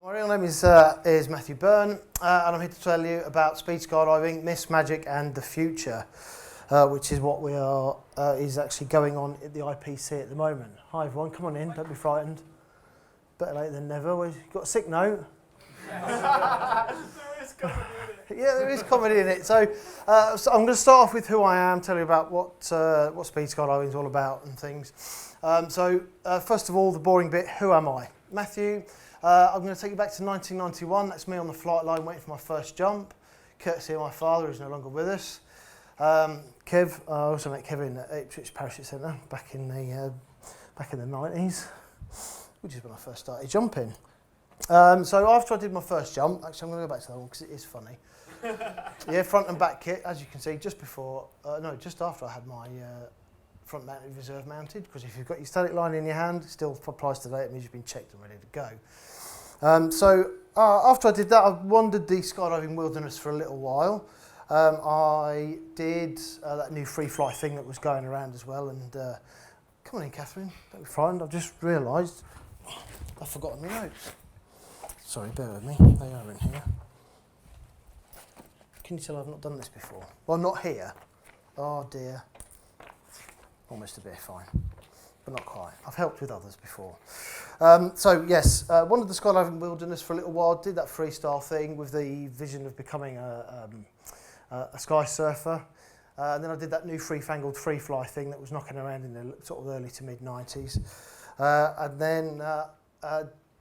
My real name is Matthew Byrne, and I'm here to tell you about speed skydiving, myths, magic, and the future, which is what we are is actually going on at the IPC at the moment. Hi everyone, come on in, don't be frightened. Better late than never. We've got a sick note. There is comedy in it. Yeah, there is comedy in it. So I'm going to start off with who I am, tell you about what speed skydiving is all about and things. First of all, the boring bit: who am I? Matthew. I'm going to take you back to 1991. That's me on the flight line waiting for my first jump, courtesy of my father, who's no longer with us. Kev, I also met Kevin at Ipswich Parachute Centre back in the 90s, which is when I first started jumping. So after I did my first jump, actually I'm going to go back to that one because it is funny. Yeah, front and back kit, as you can see, just after I had my front mounted reserve mounted, because if you've got your static line in your hand, it still applies today, it means you've been checked and ready to go. After I did that, I wandered the skydiving wilderness for a little while. I did that new free fly thing that was going around as well, and come on in, Catherine, don't be frightened, I've just realised I've forgotten my notes. Sorry, bear with me, they are in here. Can you tell I've not done this before? Well, not here. Oh dear. Almost a bit fine, but not quite. I've helped with others before. Wandered the skydiving wilderness for a little while, did that freestyle thing with the vision of becoming a sky surfer. And then I did that new fangled free fly thing that was knocking around in the sort of early to mid 90s.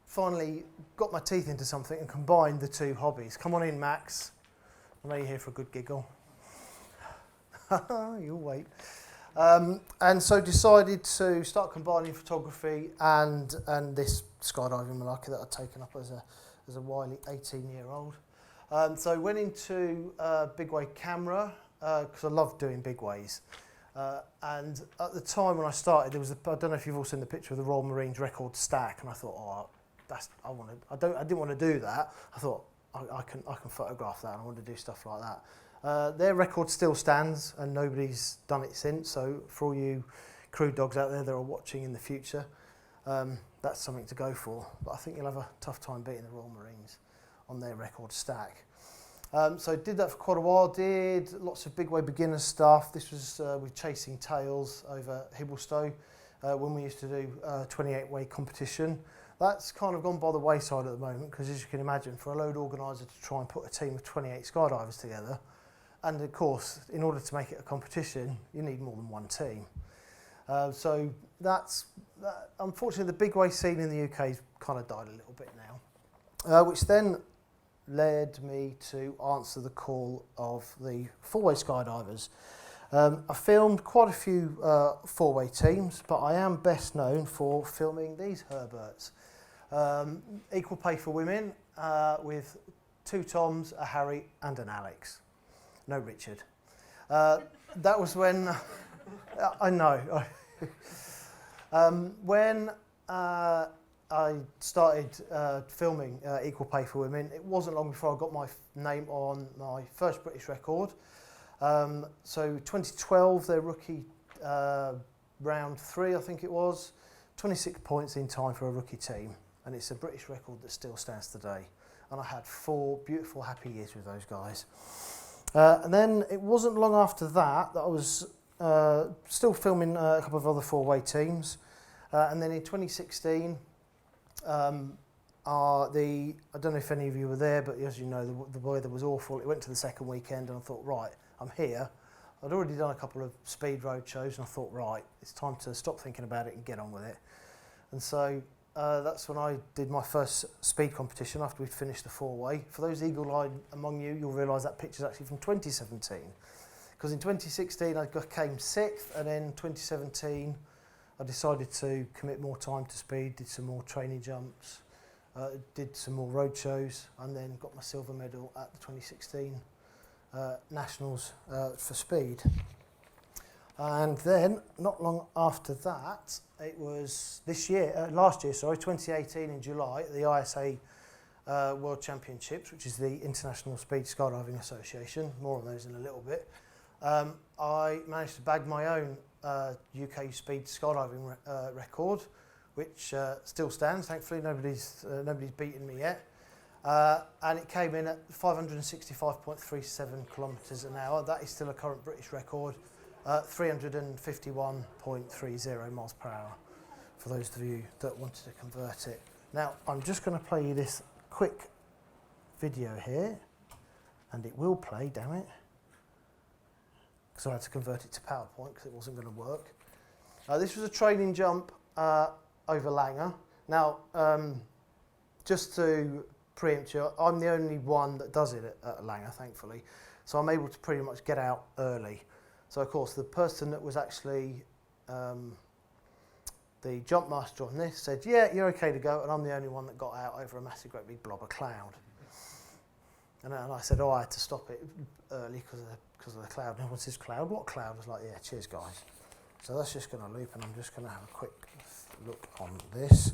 Finally got my teeth into something and combined the two hobbies. Come on in, Max. I know you're here for a good giggle. You'll wait. And so decided to start combining photography and this skydiving malarkey that I'd taken up as a wily 18-year-old. So went into bigway camera because I love doing bigways. And at the time when I started, there was I don't know if you've all seen the picture of the Royal Marines record stack, and I thought, I didn't want to do that. I thought I can photograph that, and I want to do stuff like that. Their record still stands and nobody's done it since, so for all you crew dogs out there that are watching in the future, that's something to go for. But I think you'll have a tough time beating the Royal Marines on their record stack. So did that for quite a while, did lots of bigway beginner stuff. This was with chasing tails over Hibblestow when we used to do 28-way competition. That's kind of gone by the wayside at the moment because, as you can imagine, for a load organiser to try and put a team of 28 skydivers together, and of course, in order to make it a competition, you need more than one team. So unfortunately, the bigway scene in the UK has kind of died a little bit now, which then led me to answer the call of the four-way skydivers. I filmed quite a few four-way teams, but I am best known for filming these Herberts. Equal pay for women, with two Toms, a Harry and an Alex. No Richard. That was when, I know. When I started filming Equal Pay for Women, it wasn't long before I got my name on my first British record. So 2012, their rookie round 3, I think it was, 26 points in time for a rookie team. And it's a British record that still stands today. And I had 4 beautiful, happy years with those guys. And then it wasn't long after that I was still filming a couple of other four-way teams. And then in 2016, I don't know if any of you were there, but as you know, the weather was awful. It went to the second weekend and I thought, right, I'm here. I'd already done a couple of speed road shows and I thought, right, it's time to stop thinking about it and get on with it. And so that's when I did my first speed competition after we'd finished the four-way. For those eagle-eyed among you, you'll realise that picture's actually from 2017. Because in 2016 I came 6th, and then 2017 I decided to commit more time to speed, did some more training jumps, did some more road shows, and then got my silver medal at the 2016 Nationals for speed. And then, not long after that, it was last year, 2018 in July, at the ISA World Championships, which is the International Speed Skydiving Association, more on those in a little bit. I managed to bag my own UK speed skydiving record, which still stands. Thankfully, nobody's beaten me yet. and it came in at 565.37 kilometres an hour. That is still a current British record, 351.30 miles per hour, for those of you that wanted to convert it. Now, I'm just going to play you this quick video here, and it will play, damn it, because I had to convert it to PowerPoint because it wasn't going to work. This was a training jump over Langer. Now, just to preempt you, I'm the only one that does it at Langer, thankfully, so I'm able to pretty much get out early. So, of course, the person that was actually the jump master on this said, yeah, you're okay to go, and I'm the only one that got out over a massive, great big blob of cloud. And I said, oh, I had to stop it early because of the cloud. And everyone says, cloud? What cloud? I was like, yeah, cheers, guys. So that's just going to loop, and I'm just going to have a quick look on this.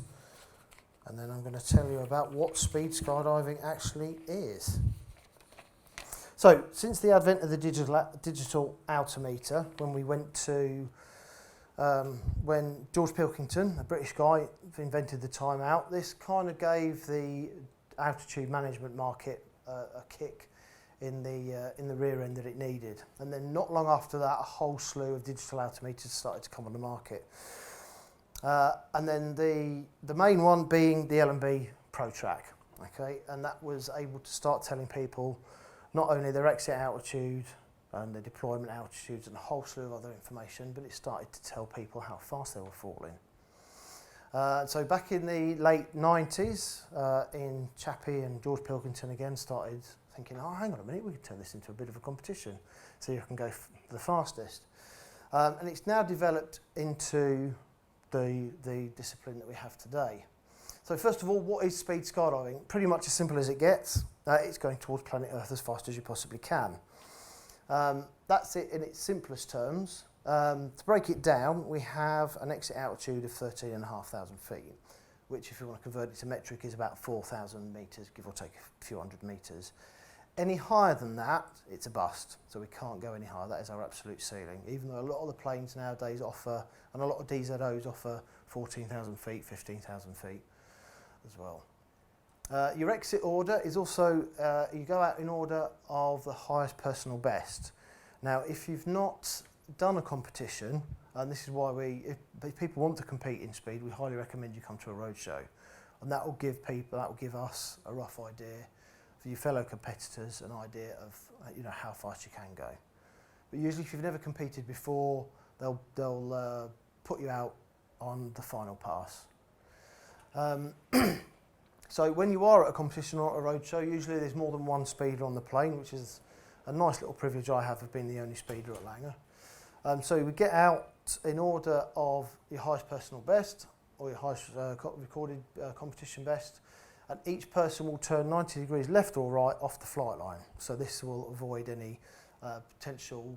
And then I'm going to tell you about what speed skydiving actually is. So, since the advent of the digital altimeter, when we went to, when George Pilkington, a British guy, invented the timeout, this kind of gave the altitude management market a kick in the rear end that it needed. And then not long after that, a whole slew of digital altimeters started to come on the market. And then the main one being the L&B ProTrack, okay, and that was able to start telling people not only their exit altitude and their deployment altitudes and a whole slew of other information, but it started to tell people how fast they were falling. So back in the late 90s, in Chappie and George Pilkington again started thinking, oh, hang on a minute, we could turn this into a bit of a competition, so you can go the fastest. And it's now developed into the discipline that we have today. So first of all, what is speed skydiving? Pretty much as simple as it gets. It's going towards planet Earth as fast as you possibly can. That's it in its simplest terms. To break it down, we have an exit altitude of 13,500 feet, which if you want to convert it to metric is about 4,000 metres, give or take a few hundred metres. Any higher than that, it's a bust, so we can't go any higher. That is our absolute ceiling, even though a lot of the planes nowadays offer, and a lot of DZOs offer 14,000 feet, 15,000 feet as well. Your exit order is also, you go out in order of the highest personal best. Now, if you've not done a competition, and this is why if people want to compete in speed, we highly recommend you come to a roadshow, and that will give us a rough idea for your fellow competitors, an idea of how fast you can go. But usually, if you've never competed before, they'll put you out on the final pass. So when you are at a competition or at a roadshow, usually there's more than one speeder on the plane, which is a nice little privilege I have of being the only speeder at Langer. So we get out in order of your highest personal best or your highest recorded competition best, and each person will turn 90 degrees left or right off the flight line. So this will avoid any potential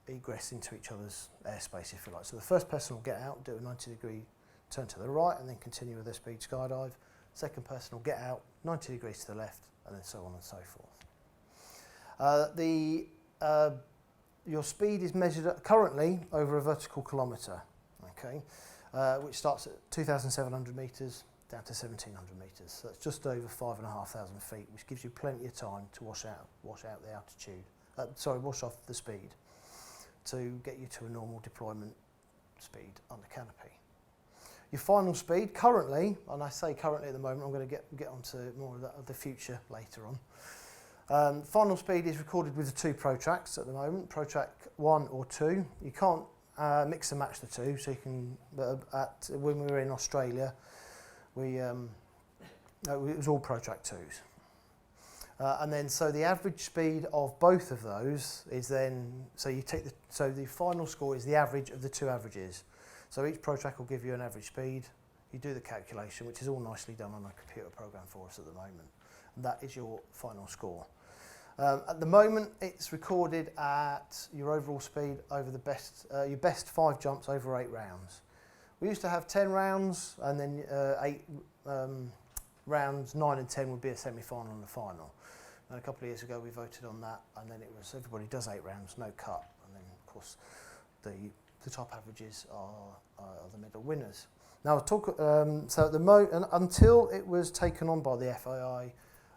egress into each other's airspace, if you like. So the first person will get out, do a 90-degree turn to the right, and then continue with their speed skydive. Second person will get out, 90 degrees to the left, and then so on and so forth. Your speed is measured currently over a vertical kilometre, okay, which starts at 2,700 metres down to 1,700 metres. So that's just over 5,500 feet, which gives you plenty of time to wash out the altitude. Wash off the speed to get you to a normal deployment speed under canopy. Your final speed currently, and I say currently at the moment, I'm going to get onto more of the future later on. Final speed is recorded with the two ProTracks at the moment, ProTrack 1 or 2. You can't mix and match the two, so you can. When we were in Australia, it was all ProTrack 2s. And then, so the average speed of both of those is then, the final score is the average of the two averages. So each ProTrack will give you an average speed. You do the calculation, which is all nicely done on a computer program for us at the moment. And that is your final score. At the moment, it's recorded at your overall speed over your best 5 jumps over 8 rounds. We used to have 10 rounds, and then 8 rounds, 9 and 10 would be a semi-final and a final. And a couple of years ago, we voted on that, and then it was everybody does 8 rounds, no cut. And then, of course, the top averages are the medal winners. Now, so at until it was taken on by the FAI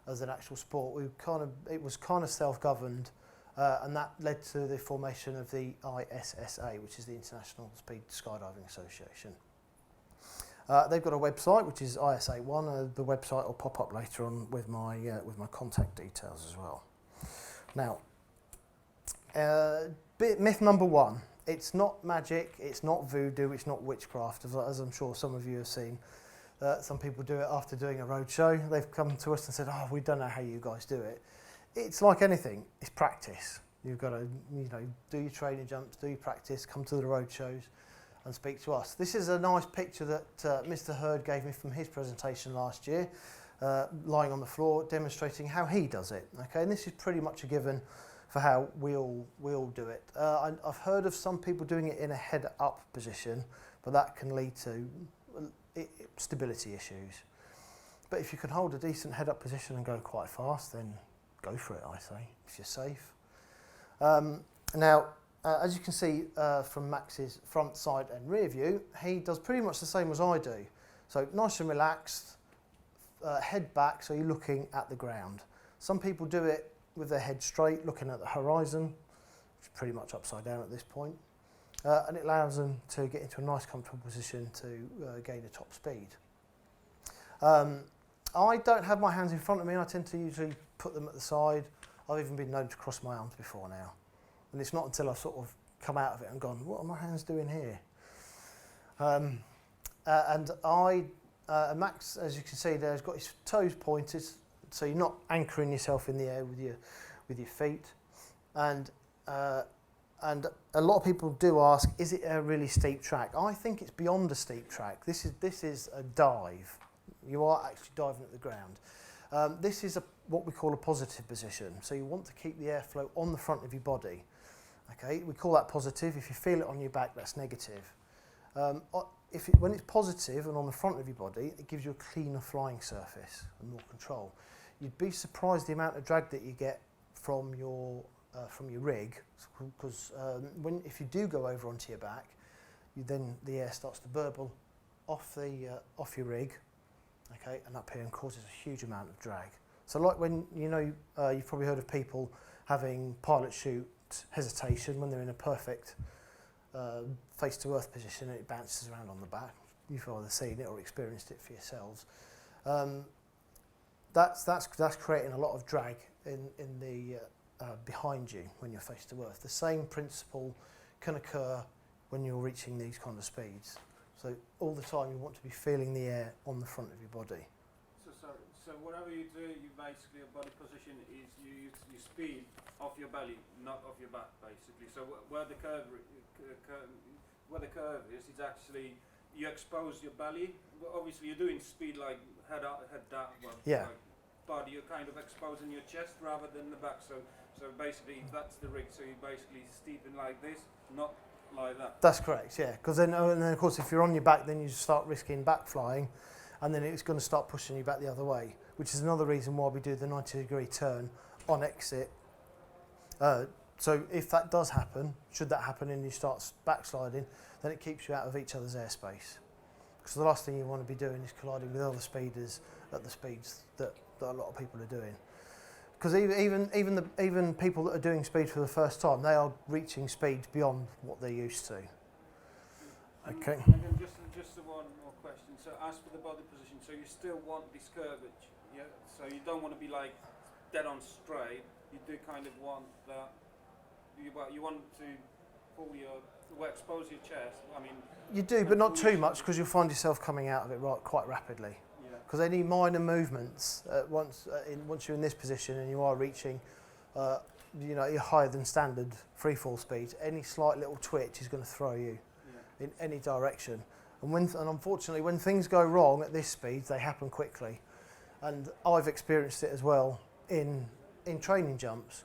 as an actual sport, it was kind of self-governed, and that led to the formation of the ISSA, which is the International Speed Skydiving Association. They've got a website, which is ISA1. The website will pop up later on with my contact details as well. Now, myth number one. It's not magic, it's not voodoo, it's not witchcraft, as I'm sure some of you have seen. Some people do it after doing a roadshow. They've come to us and said, oh, we don't know how you guys do it. It's like anything, it's practice. You've got to do your training jumps, do your practice, come to the roadshows and speak to us. This is a nice picture that Mr. Hurd gave me from his presentation last year, lying on the floor, demonstrating how he does it. Okay, and this is pretty much a given for how we all do it. I've heard of some people doing it in a head-up position, but that can lead to stability issues. But if you can hold a decent head-up position and go quite fast, then go for it, I say, if you're safe. Now, as you can see from Max's front, side and rear view, he does pretty much the same as I do. So nice and relaxed, head back, so you're looking at the ground. Some people do it with their head straight, looking at the horizon, which is pretty much upside down at this point. And it allows them to get into a nice comfortable position to gain a top speed. I don't have my hands in front of me. I tend to usually put them at the side. I've even been known to cross my arms before now. And it's not until I've sort of come out of it and gone, what are my hands doing here? Max, as you can see there, has got his toes pointed, so you're not anchoring yourself in the air with your feet. And a lot of people do ask, is it a really steep track? I think it's beyond a steep track. This is a dive. You are actually diving at the ground. This is what we call a positive position. So you want to keep the airflow on the front of your body. Okay, we call that positive. If you feel it on your back, that's negative. When it's positive and on the front of your body, it gives you a cleaner flying surface and more control. You'd be surprised the amount of drag that you get from your rig, because if you do go over onto your back, the air starts to burble off your rig, okay, and up here, and causes a huge amount of drag. So like when you've probably heard of people having pilot chute hesitation when they're in a perfect face to earth position and it bounces around on the back. You've either seen it or experienced it for yourselves. That's creating a lot of drag in the behind you when you're face to earth. The same principle can occur when you're reaching these kind of speeds. So all the time you want to be feeling the air on the front of your body. So whatever you do, you basically, your body position is you speed off your belly, not off your back, basically. So where the curve is, it's actually you expose your belly. Well, obviously, you're doing speed like head up, head down. Well, yeah. But you're kind of exposing your chest rather than the back. So basically, that's the rig. So you're basically steeping like this, not like that. That's correct. Yeah, because then of course, if you're on your back, then you start risking back flying, and then it's going to start pushing you back the other way, which is another reason why we do the 90-degree turn on exit. So if that does happen, should that happen and you start backsliding, then it keeps you out of each other's airspace. Because the last thing you want to be doing is colliding with other speeders at the speeds that a lot of people are doing. Because even people that are doing speed for the first time, they are reaching speeds beyond what they're used to. Okay. And then just one more question. So as for the body position, so you still want this curvature, yeah? So you don't want to be like dead on straight. You do kind of want that. You want to expose your chest. I mean, you do, but not too much, because you'll find yourself coming out of it quite rapidly. Because any minor movements, once you're in this position and you are reaching, your higher than standard free fall speeds, any slight little twitch is going to throw you in any direction. And unfortunately, when things go wrong at this speed, they happen quickly. And I've experienced it as well in training jumps,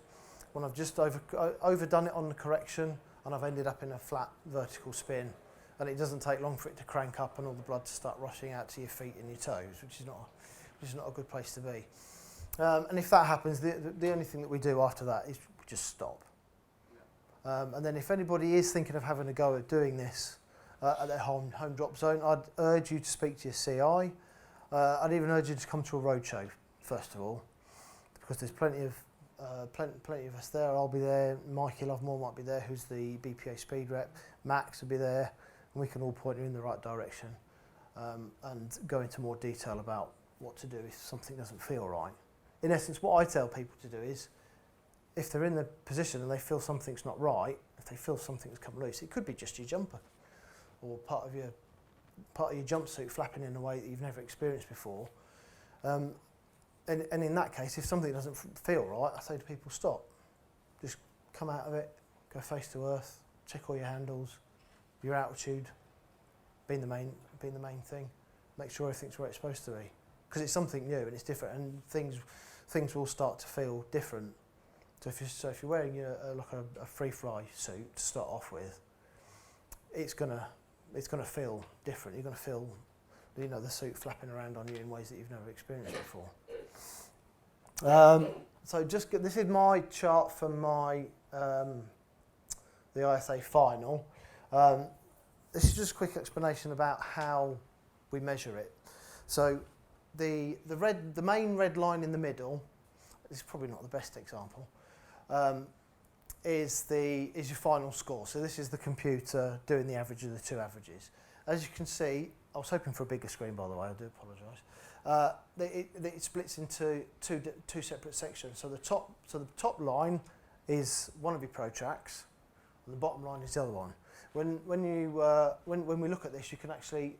when I've just overdone it on the correction and I've ended up in a flat vertical spin, and it doesn't take long for it to crank up and all the blood to start rushing out to your feet and your toes, which is not a good place to be. And if that happens, the only thing that we do after that is just stop. And then if anybody is thinking of having a go at doing this, at their home drop zone. I'd urge you to speak to your CI. I'd even urge you to come to a roadshow first of all, because there's plenty of us there. I'll be there. Mikey Lovemore might be there, who's the BPA speed rep. Max will be there, and we can all point you in the right direction and go into more detail about what to do if something doesn't feel right. In essence, what I tell people to do is, if they're in the position and they feel something's not right, if they feel something's come loose, it could be just your jumper or part of your jumpsuit flapping in a way that you've never experienced before. And in that case, if something doesn't feel right, I say to people, stop. Just come out of it, go face to earth, check all your handles, your altitude, being the main thing. Make sure everything's where it's supposed to be. Because it's something new and it's different, and things will start to feel different. So if you're wearing a free fly suit to start off with, it's gonna feel different. You're gonna feel, the suit flapping around on you in ways that you've never experienced before. So this is my chart for my the ISA final. This is just a quick explanation about how we measure it. So the main red line in the middle, this is probably not the best example, is your final score. So this is the computer doing the average of the two averages. As you can see, I was hoping for a bigger screen, by the way. I do apologise. It splits into two separate sections. So the top line is one of your protracts, and the bottom line is the other one. When we look at this, you can actually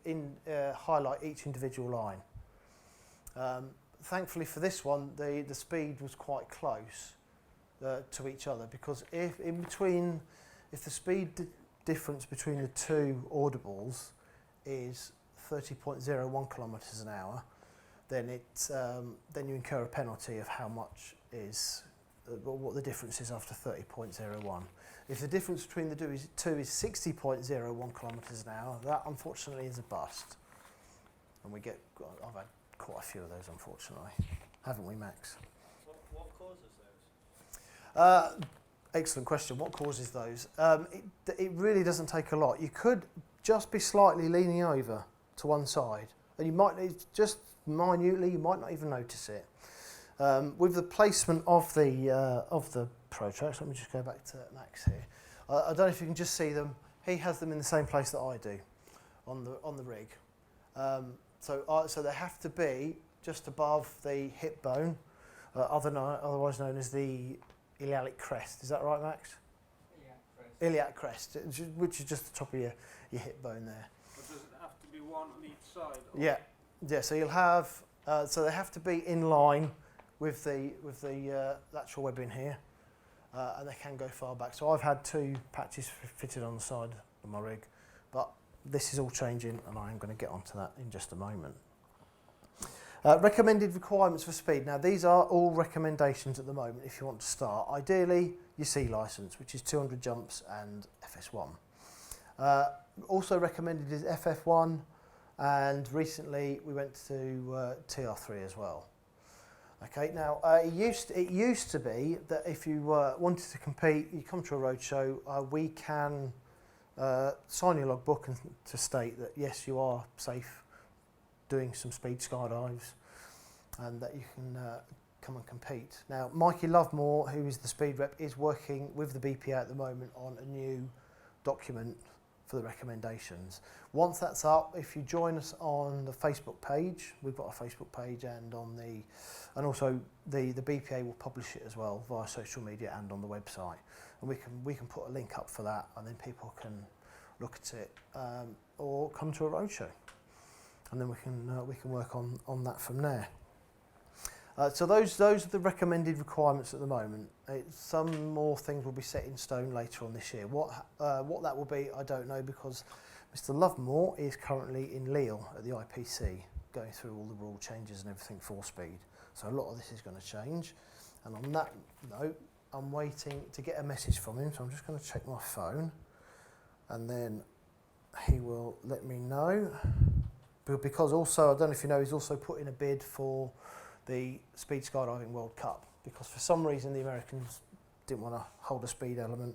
highlight each individual line. Thankfully for this one, the speed was quite close to each other, because if the speed difference between the two audibles is 30.01 kilometres an hour, then you incur a penalty of how much is what the difference is after 30.01. If the difference between the two is 60.01 kilometres an hour, that unfortunately is a bust. And I've had quite a few of those, unfortunately, haven't we, Max? What causes those? Excellent question. What causes those? It really doesn't take a lot. You could just be slightly leaning over to one side, and you might just minutely. You might not even notice it. With the placement of the protracts, let me just go back to Max here. I don't know if you can just see them. He has them in the same place that I do, on the rig. So they have to be just above the hip bone, otherwise known as the iliac crest. Is that right, Max? Iliac crest, which is just the top of your hip bone there. But does it have to be one on each side? Or? Yeah. So you'll have. So they have to be in line with the lateral webbing here, and they can go far back. So I've had two patches fitted on the side of my rig, but this is all changing, and I'm going to get onto that in just a moment. Recommended requirements for speed. Now, these are all recommendations at the moment if you want to start. Ideally, your C licence, which is 200 jumps and FS1. Also recommended is FF1, and recently we went to TR3 as well. Okay, now it used to be that if you wanted to compete, you come to a roadshow, we can sign your logbook and to state that yes, you are safe doing some speed skydives, and that you can come and compete. Now, Mikey Lovemore, who is the speed rep, is working with the BPA at the moment on a new document for the recommendations. Once that's up, if you join us on the Facebook page, we've got a Facebook page, and also the BPA will publish it as well via social media and on the website, and we can put a link up for that, and then people can look at it or come to a roadshow, and then we can work on that from there. So those are the recommended requirements at the moment. Some more things will be set in stone later on this year. What that will be, I don't know, because Mr. Lovemore is currently in Lille at the IPC, going through all the rule changes and everything for speed. So a lot of this is going to change. And on that note, I'm waiting to get a message from him, so I'm just going to check my phone, and then he will let me know. Because also, I don't know if you know, he's also put in a bid for the Speed Skydiving World Cup, because for some reason the Americans didn't want to hold a speed element,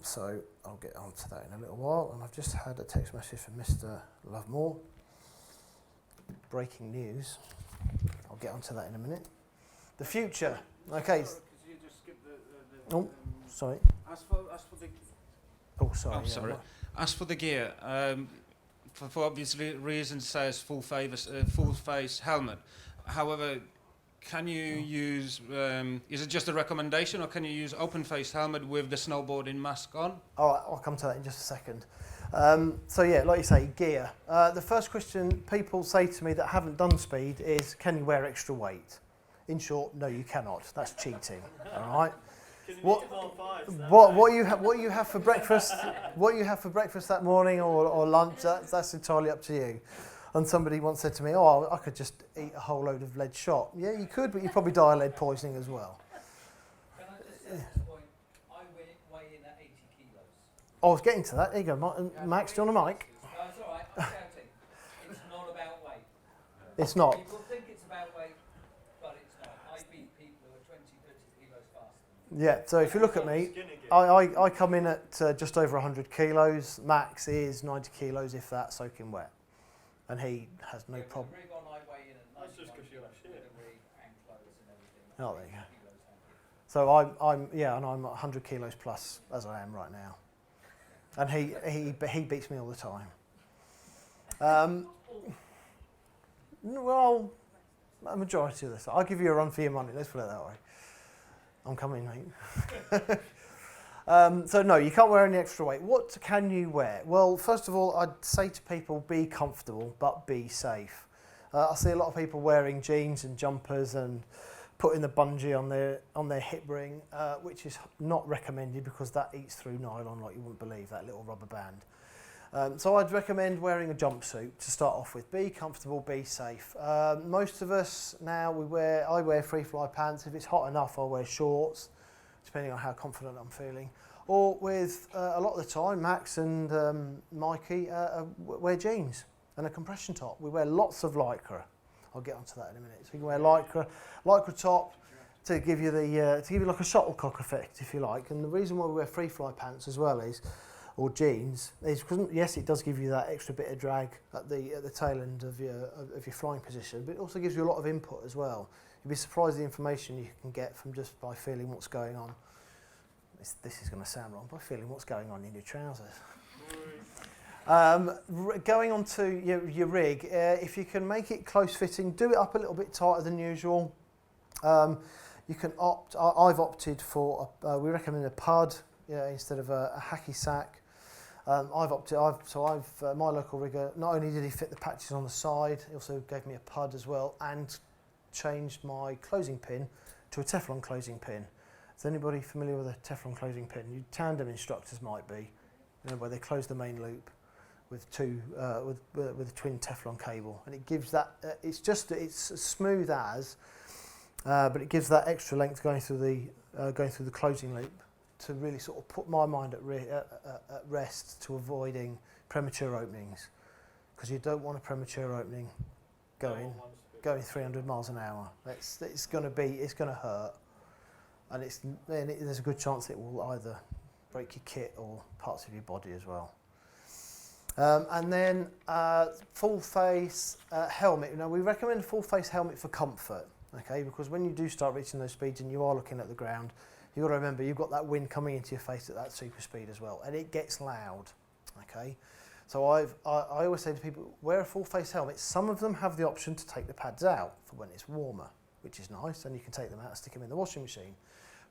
So I'll get onto that in a little while. And I've just had a text message from Mr. Lovemore. Breaking news. I'll get onto that in a minute. The future. Okay. Because you just skipped the Oh, sorry. as for the Oh, sorry. Oh, yeah, sorry. right. As for the gear, for obvious reasons, it says full face helmet. However, can you use? Is it just a recommendation, or can you use open face helmet with the snowboarding mask on? All right, I'll come to that in just a second. So yeah, like you say, gear. The first question people say to me that haven't done speed is, can you wear extra weight? In short, no, you cannot. That's cheating. All right. What you have for breakfast? What you have for breakfast that morning or lunch? That's entirely up to you. And somebody once said to me, "Oh, I could just eat a whole load of lead shot." Yeah, you could, but you'd probably die of lead poisoning as well. Can I just say at this point, I weigh in at 80 kilos. I was getting to that. There you go, Max. Do you want a mic? No, it's all right. I'm shouting. It's not about weight. It's not. People think it's about weight, but it's not. I beat people who are 20, 30 kilos faster. Yeah. So if you look at me, I come in at just over 100 kilos. Max is 90 kilos, if that, soaking wet. And he has no problem. The rig on I weigh in at 99 kilos with the rig and clothes and everything. Oh, there you go. Kilos, So I'm 100 kilos plus as I am right now, and he beats me all the time. Well, a majority of this, I'll give you a run for your money. Let's put it that way. I'm coming, mate. So no, you can't wear any extra weight. What can you wear? Well, first of all, I'd say to people, be comfortable, but be safe. I see a lot of people wearing jeans and jumpers and putting the bungee on their hip ring, which is not recommended because that eats through nylon like you wouldn't believe, that little rubber band. So I'd recommend wearing a jumpsuit to start off with. Be comfortable, be safe. Most of us now, I wear free-fly pants. If it's hot enough, I'll wear shorts, depending on how confident I'm feeling. Or with, a lot of the time, Max and Mikey wear jeans and a compression top. We wear lots of Lycra. I'll get onto that in a minute. So you can wear Lycra top to give you like a shuttlecock effect, if you like. And the reason why we wear free-fly pants as well or jeans, is because yes, it does give you that extra bit of drag at the tail end of your flying position, but it also gives you a lot of input as well. You'd be surprised the information you can get from just by feeling what's going on. This is going to sound wrong, by feeling what's going on in your trousers. Going on to your rig, if you can make it close fitting, do it up a little bit tighter than usual. You can I've opted for, we recommend a pud instead of a hacky sack. My local rigger, not only did he fit the patches on the side, he also gave me a pud as well and changed my closing pin to a Teflon closing pin. Is anybody familiar with a Teflon closing pin? You tandem instructors might be, where they close the main loop with with a twin Teflon cable, and it gives that. It's as smooth as, but it gives that extra length going through the closing loop to really sort of put my mind at rest to avoiding premature openings, because you don't want a premature opening going 300 miles an hour. It's going to hurt, and there's a good chance it will either break your kit or parts of your body as well. And then full face helmet. Now we recommend a full face helmet for comfort, okay? Because when you do start reaching those speeds and you are looking at the ground, you've got to remember you've got that wind coming into your face at that super speed as well, and it gets loud, okay? So I always say to people, wear a full face helmet. Some of them have the option to take the pads out for when it's warmer, which is nice, and you can take them out and stick them in the washing machine.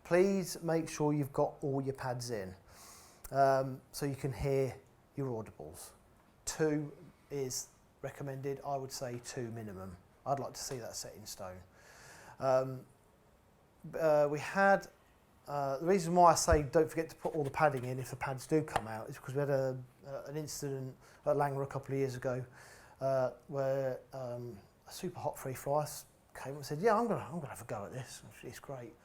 Please make sure you've got all your pads in, so you can hear your audibles. 2 is recommended. I would say 2 minimum. I'd like to see that set in stone. We had the reason why I say don't forget to put all the padding in if the pads do come out is because we had an incident at Langra a couple of years ago where a super hot free flyer came and said, "Yeah, I'm gonna have a go at this. It's great."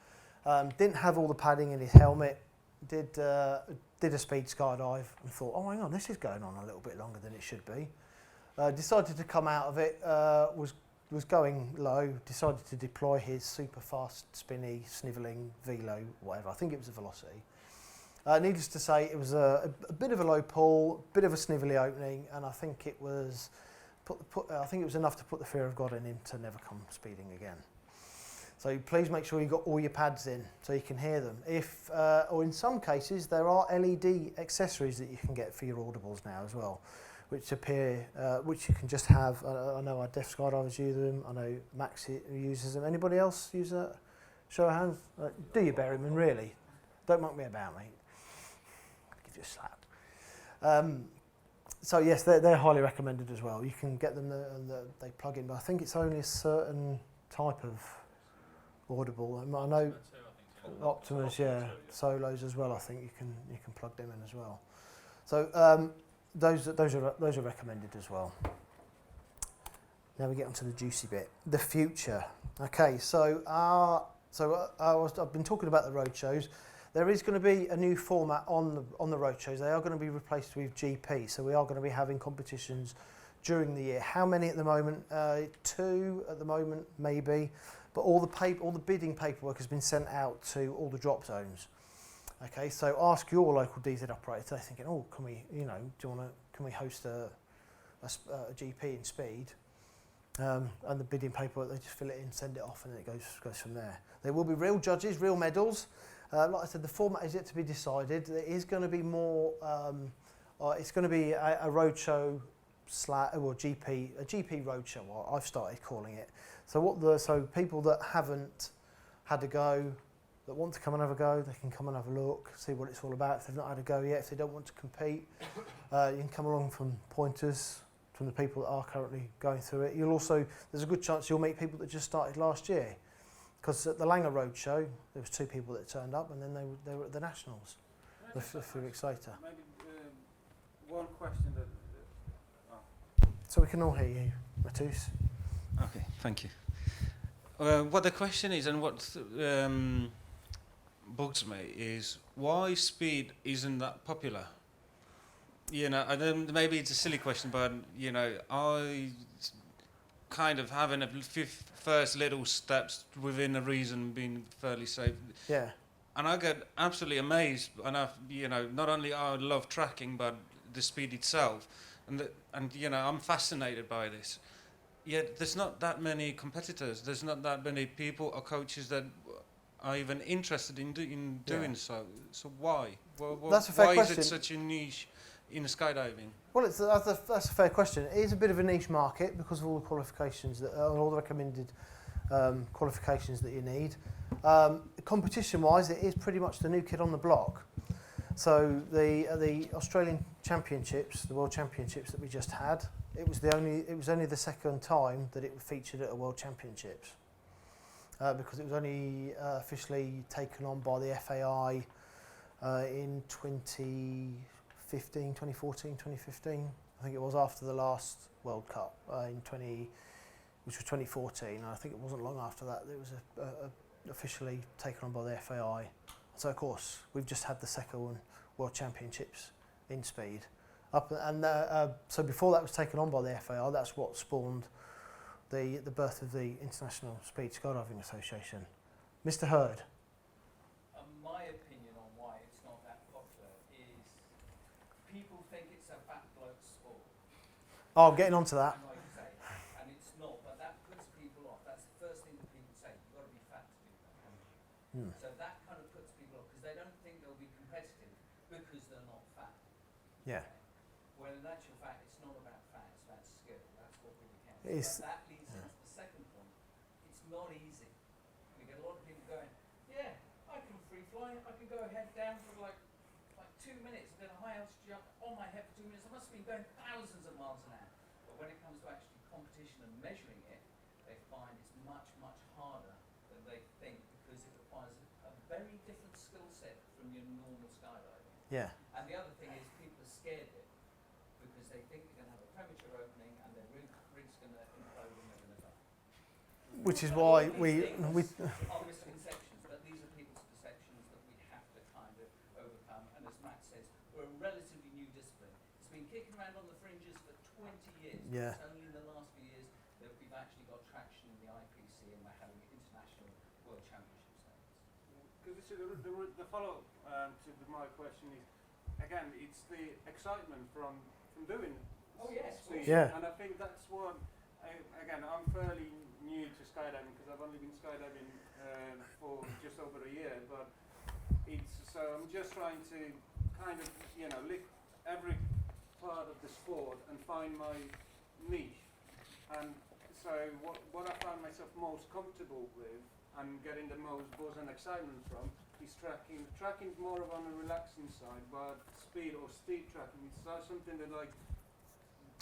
Didn't have all the padding in his helmet. Did a speed skydive and thought, "Oh, hang on, this is going on a little bit longer than it should be." Decided to come out of it. Was going low. Decided to deploy his super fast, spinny, snivelling velo, whatever. I think it was a Velocity. Needless to say, it was a bit of a low pull, bit of a snivelly opening, and I think it was I think it was enough to put the fear of God in him to never come speeding again. So please make sure you got all your pads in so you can hear them. If or in some cases there are LED accessories that you can get for your audibles now as well, which appear which you can just have. I know our deaf skydivers use them. I know Max uses them. Anybody else use that? Show of hands. Do you, Berryman? Really? Don't muck me about, mate. I'll give you a slap. So yes, they're highly recommended as well. You can get them and they plug in, but I think it's only a certain type of audible. I know Optimus, yeah, Solos as well. I think you can plug them in as well. So those are recommended as well. Now we get onto the juicy bit, the future. Okay, so I've been talking about the road shows. There is going to be a new format on the road shows. They are going to be replaced with GP, so we are going to be having competitions during the year. How many at the moment? 2 at the moment, maybe. But all the bidding paperwork has been sent out to all the drop zones. Okay, so ask your local DZ operator. They're thinking, oh, can we host a GP in Speed? And the bidding paperwork, they just fill it in, send it off, and then it goes from there. There will be real judges, real medals. Like I said, the format is yet to be decided. There is going to be more. It's going to be a roadshow or GP, a GP roadshow. I've started calling it. So people that haven't had a go, that want to come and have a go, they can come and have a look, see what it's all about. If they've not had a go yet, if they don't want to compete, you can come along from pointers from the people that are currently going through it. There's a good chance you'll meet people that just started last year. Because at the Langer Road show, there was 2 people that turned up, and then they were at the Nationals a few weeks later. Maybe one question that... So we can all hear you, Matus. Okay, thank you. What the question is, and what bugs me, is why Speed isn't that popular? You know, and then maybe it's a silly question, but, you know, I kind of having a first little steps within a reason, being fairly safe. Yeah. And I get absolutely amazed, and not only I love tracking, but the Speed itself, and I'm fascinated by this. Yet there's not that many competitors. There's not that many people or coaches that are even interested in doing so. So why? That's a fair question. Why is it such a niche in skydiving? Well, that's a fair question. It is a bit of a niche market because of all the qualifications all the recommended qualifications that you need. Competition-wise, it is pretty much the new kid on the block. So the Australian Championships, the World Championships that we just had, it was only the second time that it featured at a World Championships because it was only officially taken on by the FAI in 2014, 2015. I think it was after the last World Cup which was 2014. And I think it wasn't long after that it was officially taken on by the FAI. So of course we've just had the second World Championships in Speed. So before that was taken on by the FAI, that's what spawned the birth of the International Speed Skydiving Association. Mr. Hurd. My opinion on why it's not that popular is people think it's a fat bloke sport. Oh, I'm getting onto that. Like you say, and it's not, but that puts people off. That's the first thing that people say. You've got to be fat to do that. So that kind of puts people off because they don't think they'll be competitive because they're not fat. Yeah. Well, in actual fact, it's not about fat, it's about skill. That's what really counts. But that leads into the second point. It's not easy. We get a lot of people going, yeah, I can free fly, I can go head down for like 2 minutes, and then a high altitude jump on my head for 2 minutes. I must have been going thousands of miles an hour. But when it comes to actually competition and measuring it, they find it's much, much harder than they think because it requires a very different skill set from your normal skydiving. Yeah. And the other thing is people are scared of it because they think they're going to have a premature opening and their rig's going to implode and they're going to die. Which is why we are misconceptions, but these are people's perceptions that we have to kind of overcome. And as Matt says, we're a relatively new discipline. It's been kicking around on the fringes for 20 years. Yeah. It's only in the last few years that we've actually got traction in the IPC and we're having international world championship states. Because the follow-up my question is, again, it's the excitement from doing Oh, yes. speed. Yeah. And I think that's what, again, I'm fairly new to skydiving because I've only been skydiving for just over a year, but so I'm just trying to kind of, lick every part of the sport and find my niche. And so what I find myself most comfortable with and getting the most buzz and excitement from is tracking. Tracking's more of on the relaxing side, but speed or steep tracking is something that, like,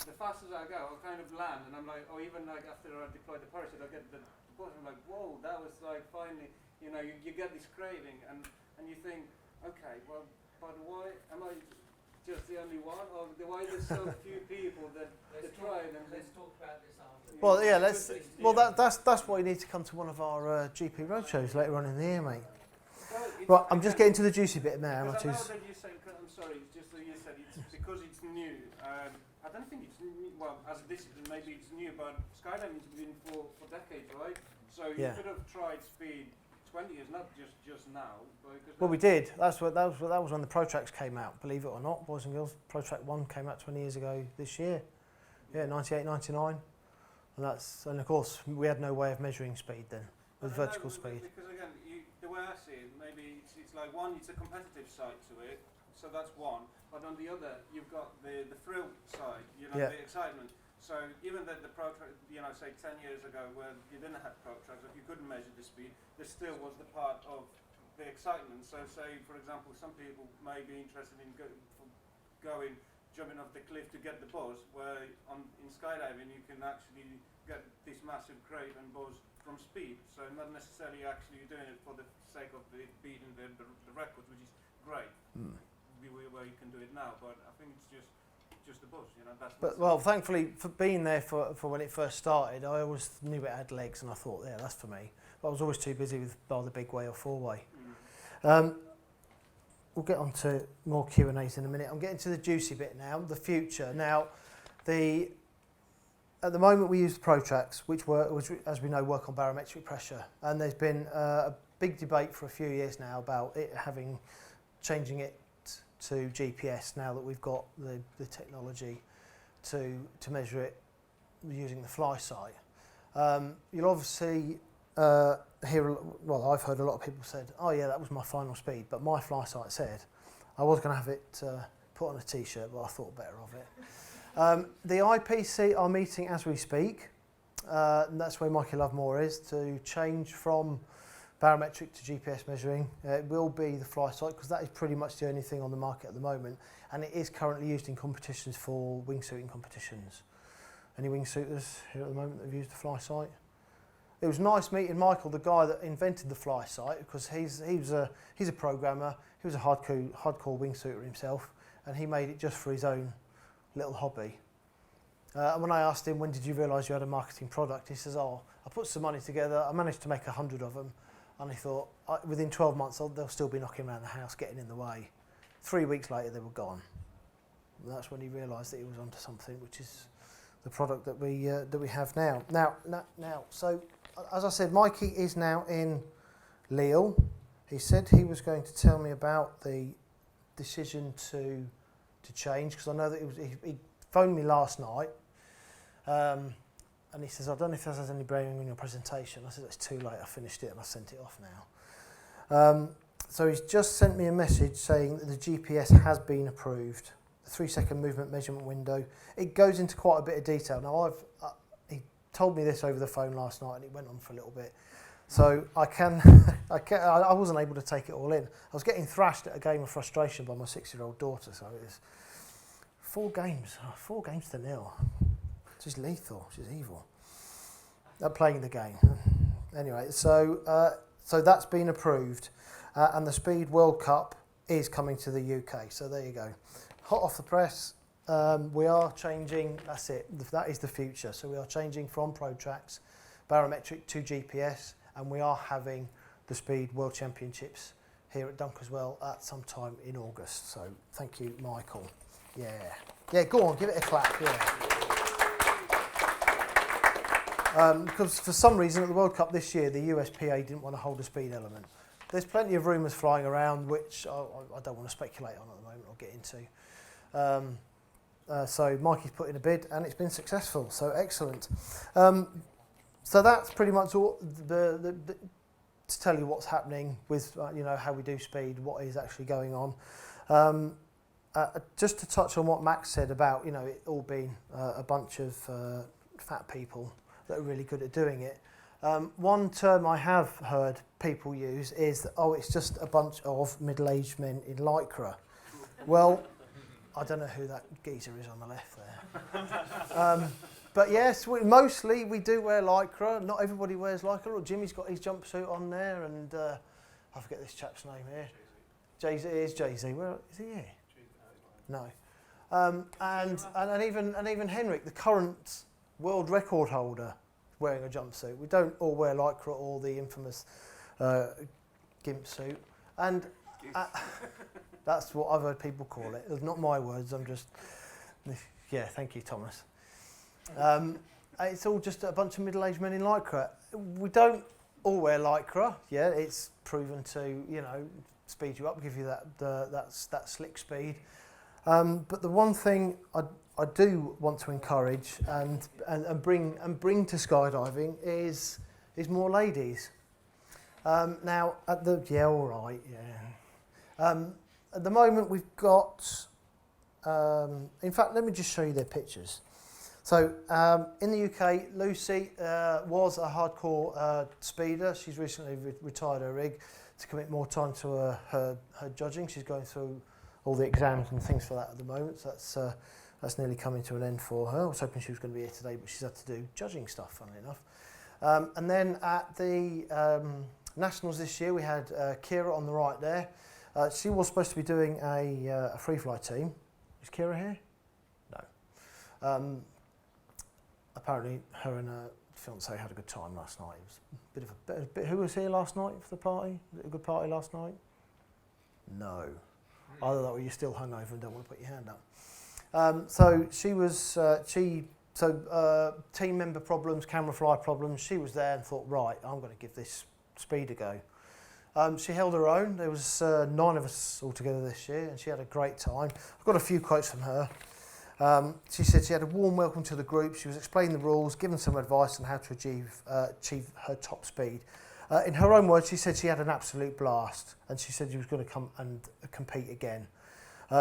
the faster I go, I'll kind of land and I'm like, or even like after I deploy the parachute, I get the buzz, I'm like, whoa, that was like finally, you get this craving and you think, okay, well, but why am I just the only one, or why there's so few people that try it? And let's talk about this after. Well, yeah, that's why you need to come to one of our GP roadshows later on in the year, mate. Right, I'm just getting to the juicy bit now. I know that you said, I'm sorry, it's just that you said it's because it's new. I don't think it's new, well, as a discipline, maybe it's new, but skydiving's been for decades, right? So you could have tried speed 20 years, not just now. Well, we did. That was when the ProTrax came out, believe it or not, boys and girls. ProTrack 1 came out 20 years ago this year. Yeah, 98, 99. And of course, we had no way of measuring speed then, with vertical speed. Because again, the way I see it, maybe it's like one, it's a competitive side to it, so that's one. But on the other, you've got the thrill side, the excitement. So even the ProTrack, say 10 years ago, where you didn't have ProTrax, if you couldn't measure the speed, there still was the part of the excitement. So say, for example, some people may be interested in jumping off the cliff to get the buzz, where in skydiving you can actually get this massive crave and buzz from speed. So not necessarily actually doing it for the sake of beating the record, which is great. Where you can do it now, but I think it's just the buzz, Well, thankfully, for being there for when it first started, I always knew it had legs, and I thought, yeah, that's for me. But I was always too busy with either bigway or four-way. We'll get on to more Q&As in a minute. I'm getting to the juicy bit now, the future. Now, at the moment we use the ProTrax, which as we know, work on barometric pressure, and there's been a big debate for a few years now about changing it to GPS now that we've got the technology to measure it using the fly sight. You'll obviously I've heard a lot of people said, oh yeah, that was my final speed, but my fly sight said I was going to have it put on a t-shirt, but I thought better of it. The IPC are meeting as we speak, and that's where Mikey Lovemore is, to change from barometric to GPS measuring. It will be the fly sight, because that is pretty much the only thing on the market at the moment, and it is currently used in competitions for wingsuiting competitions. Any wingsuiters here at the moment that have used the fly sight? It was nice meeting Michael, the guy that invented the fly sight, because he's a programmer. He was a hardcore wingsuiter himself, and he made it just for his own little hobby. And when I asked him, when did you realise you had a marketing product, he says, oh, I put some money together, I managed to make 100 of them, and he thought, within 12 months they'll still be knocking around the house, getting in the way. 3 weeks later they were gone. And that's when he realised that he was onto something, which is the product that we have now. Now, so as I said, Mikey is now in Lille. He said he was going to tell me about the decision to change, because I know that he phoned me last night, and he says, I don't know if this has any bearing on your presentation. I said, it's too late, I finished it and I sent it off now. So he's just sent me a message saying that the GPS has been approved, the 3-second movement measurement window. It goes into quite a bit of detail. Now, he told me this over the phone last night, and it went on for a little bit. So I wasn't able to take it all in. I was getting thrashed at a game of frustration by my 6-year-old daughter, so it was 4 games to 0. She's lethal, she's evil at playing the game. Anyway, so that's been approved, and the Speed World Cup is coming to the UK, so there you go. Hot off the press, we are changing, that's it, that is the future. So we are changing from ProTrax barometric to GPS, and we are having the Speed World Championships here at Dunkerswell at some time in August. So thank you, Michael. Yeah, go on, give it a clap. Because for some reason at the World Cup this year, the USPA didn't want to hold a speed element. there's plenty of rumours flying around, which I don't want to speculate on at the moment or get into. So Mikey's put in a bid, and it's been successful. So excellent. So that's pretty much all to tell you what's happening with how we do speed, what is actually going on. Just to touch on what Max said about it all being a bunch of fat people that are really good at doing it. One term I have heard people use is that, it's just a bunch of middle-aged men in lycra. Well, I don't know who that geezer is on the left there. But yes, mostly we do wear lycra. Not everybody wears lycra. Look, Jimmy's got his jumpsuit on there, and I forget this chap's name here. Jay-Z. It is Jay-Z. Where is he here? No. And even Henrik, the current world record holder, wearing a jumpsuit. We don't all wear lycra or the infamous gimp suit. And that's what I've heard people call it. It's not my words. I'm just... Yeah, thank you, Thomas. It's all just a bunch of middle-aged men in lycra. We don't all wear lycra. Yeah, it's proven to, speed you up, give you that slick speed. But the one thing I do want to encourage and bring to skydiving is more ladies. Now at the at the moment we've got. In fact, let me just show you their pictures. So in the UK, Lucy was a hardcore speeder. She's recently retired her rig to commit more time to her judging. She's going through all the exams and things for that at the moment. So that's nearly coming to an end for her. I was hoping she was going to be here today, but she's had to do judging stuff, funnily enough. And then at the Nationals this year, we had Kira on the right there. She was supposed to be doing a free fly team. Is Kira here? No. Apparently, her and her fiancé had a good time last night. It was a bit of who was here last night for the party? Was it a good party last night? No. Either that or you're still hungover and don't want to put your hand up. So she was, team member problems, camera fly problems. She was there and thought, right, I'm going to give this speed a go. She held her own. There was 9 of us all together this year, and she had a great time. I've got a few quotes from her. She said she had a warm welcome to the group. She was explaining the rules, giving some advice on how to achieve her top speed. In her own words, she said she had an absolute blast, and she said she was going to come and compete again.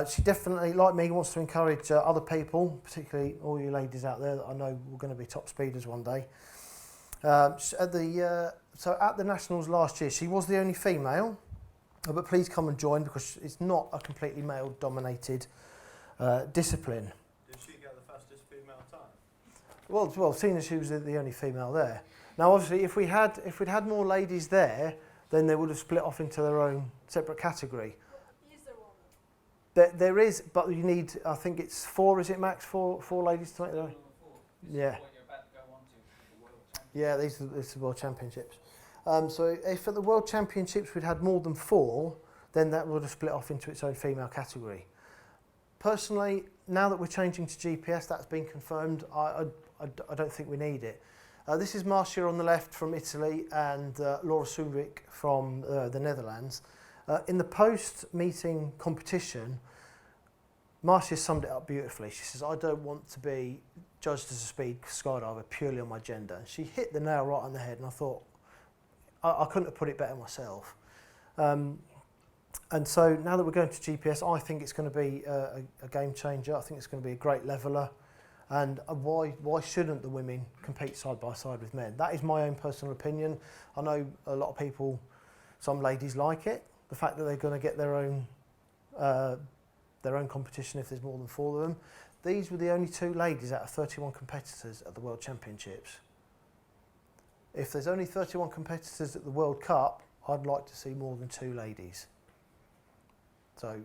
She definitely, like me, wants to encourage other people, particularly all you ladies out there that I know were going to be top speeders one day. So at the Nationals last year, she was the only female, but please come and join because it's not a completely male-dominated discipline. Did she get the fastest female time? Well, seeing as she was the only female there. Now, obviously, if we'd had more ladies there, then they would have split off into their own separate category. Is there one? There is, but you need, I think it's 4, is it, Max? Four ladies to make the... Yeah. Yeah, these are the World Championships. So if at the World Championships we'd had more than 4, then that would have split off into its own female category. Personally, now that we're changing to GPS, that's been confirmed, I don't think we need it. This is Marcia on the left from Italy and Laura Sulrik from the Netherlands. In the post-meeting competition, Marcia summed it up beautifully. She says, I don't want to be judged as a speed skydiver purely on my gender. And she hit the nail right on the head, and I thought, I couldn't have put it better myself. And so now that we're going to GPS, I think it's going to be a game changer. I think it's going to be a great leveller. And why shouldn't the women compete side by side with men? That is my own personal opinion. I know a lot of people, some ladies like it, the fact that they're going to get their own competition if there's more than 4 of them. These were the only 2 ladies out of 31 competitors at the World Championships. If there's only 31 competitors at the World Cup, I'd like to see more than 2 ladies. So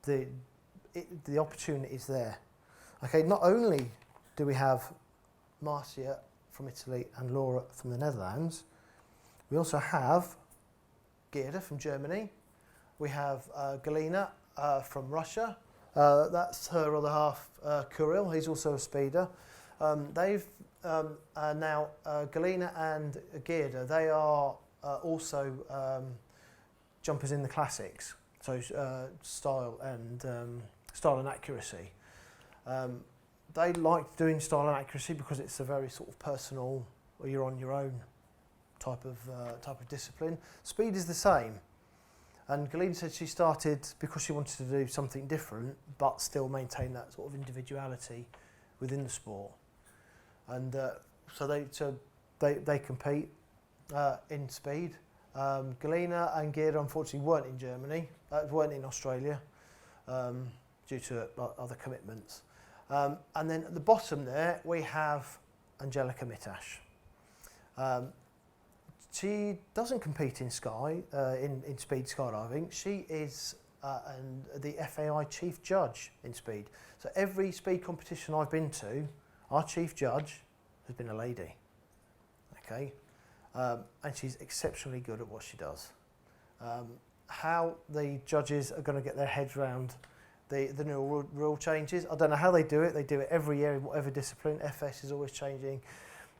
the opportunity is there. Okay, not only do we have Marcia from Italy and Laura from the Netherlands, we also have Gerda from Germany. We have Galina from Russia. That's her other half, Kirill. He's also a speeder. Now Galina and Gerda, they are also jumpers in the classics, so style and accuracy. They like doing style and accuracy because it's a very sort of personal, or you're on your own type of discipline. Speed is the same. And Galina said she started because she wanted to do something different, but still maintain that sort of individuality within the sport. And so they compete in speed. Galina and Geert unfortunately weren't in Germany, weren't in Australia due to other commitments. And then at the bottom there we have Angelica Mittash. She doesn't compete in in speed skydiving. She is the FAI chief judge in speed. So every speed competition I've been to, our chief judge has been a lady. Okay, and she's exceptionally good at what she does. How the judges are going to get their heads around the new rule changes, I don't know how they do it. They do it every year in whatever discipline. FS is always changing.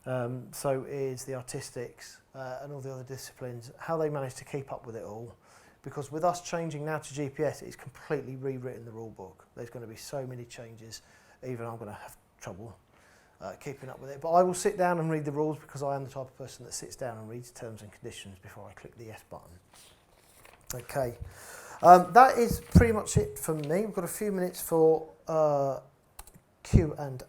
So is the artistics and all the other disciplines. How they manage to keep up with it all, because with us changing now to GPS, it's completely rewritten the rule book. There's going to be so many changes. Even I'm going to have trouble keeping up with it. But I will sit down and read the rules because I am the type of person that sits down and reads terms and conditions before I click the yes button. Okay, that is pretty much it from me. We've got a few minutes for Q&A's, and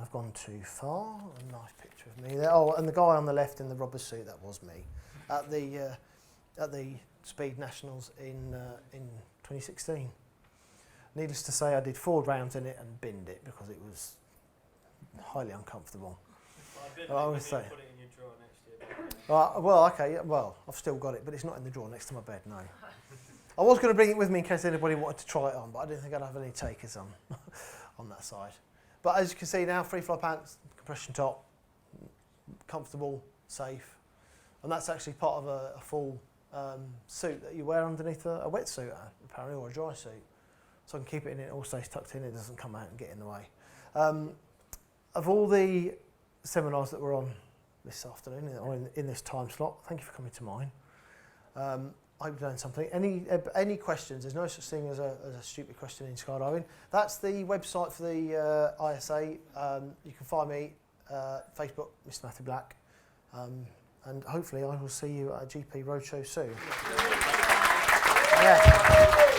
I've gone too far. A nice picture of me there. Oh, and the guy on the left in the rubber suit, that was me at the Speed Nationals in 2016. Needless to say, I did 4 rounds in it and binned it because it was highly uncomfortable. I always say. Put it in your drawer next year. Well, okay, well, I've still got it, but it's not in the drawer next to my bed, no. I was going to bring it with me in case anybody wanted to try it on, but I didn't think I'd have any takers on that side. But as you can see now, free fly pants, compression top, comfortable, safe, and that's actually part of a full suit that you wear underneath a wetsuit, apparently, or a dry suit. So I can keep it in, it all stays tucked in, it doesn't come out and get in the way. Of all the seminars that were on this afternoon, or in this time slot, thank you for coming to mine. I hope you've learned something. Any questions? There's no such thing as a stupid question in skydiving. That's the website for the ISA. You can find me, Facebook, Mr. Matthew Black. And hopefully I will see you at a GP Roadshow soon. Yeah.